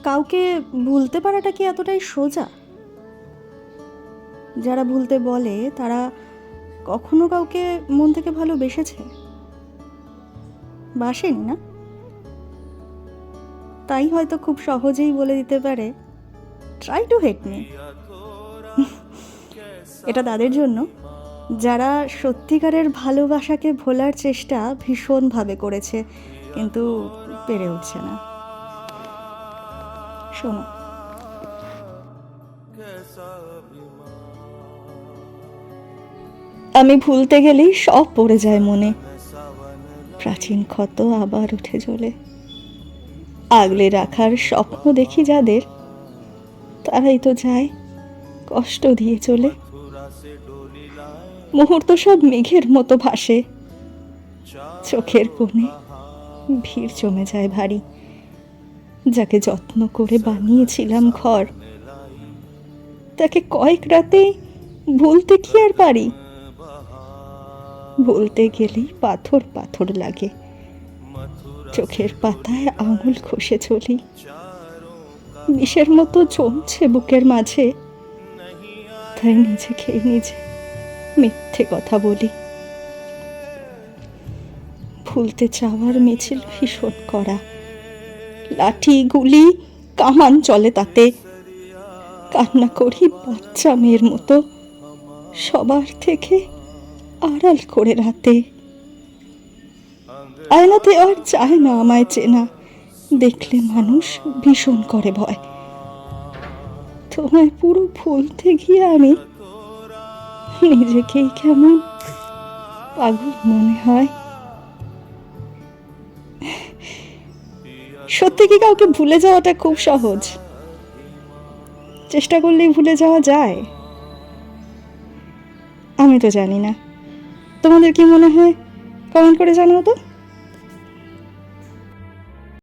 কাউকে ভুলতে পারাটা কি এতটাই সোজা? যারা ভুলতে বলে তারা কখনো কাউকে মন থেকে ভালোবেসেছে? বাসেনি না? তাই হয়তো খুব সহজেই বলে দিতে পারে ট্রাই টু হেট মি। এটা তাদের জন্য যারা সত্যিকারের ভালোবাসাকে ভোলার চেষ্টা ভীষণভাবে করেছে, কিন্তু পেরে উঠছে না। শোনো, আমি ভুলতে গেলেই সব পড়ে যায় মনে, প্রাচীন ক্ষত আবার উঠে চলে। আগলে রাখার স্বপ্ন দেখি যাদের, তারাই তো যায় কষ্ট দিয়ে চলে। মুহূর্ত সব মেঘের মতো ভাসে, চোখের কোণে ভিড় জমে যায় ভারী। যাকে যত্ন করে বানিয়েছিলাম ঘর, তাকে কয়েক রাতে ভুলতে কি আর পারি? ভুলতে গেলেই পাথর পাথর লাগে, চোখের পাতায় আঙুল ঘষে চলি। বিষের মতো জমছে বুকের মাঝে, তাই নিজেকেই নিজে মিথ্যে কথা বলি। ভুলতে চাওয়ার মিছিল ভীষণ করা, লাঠি গুলি কামান চলে তাতে। কান্না করি বাচ্চা মেয়ের মতো, সবার থেকে আড়াল করে রাতে। আয়নাতে আর চায় না আমায় চেনা, দেখলে মানুষ ভীষণ করে ভয়। তোমায় পুরো ভুলতে গিয়ে আমি নিজেকেই কেমন পাগল মনে হয়। সত্যি কি কাউকে ভুলে যাওয়াটা খুব সহজ? চেষ্টা করলেই ভুলে যাওয়া যায়? আমি তো জানি না, তোমাদের কি মনে হয় কমেন্ট করে জানাও তো।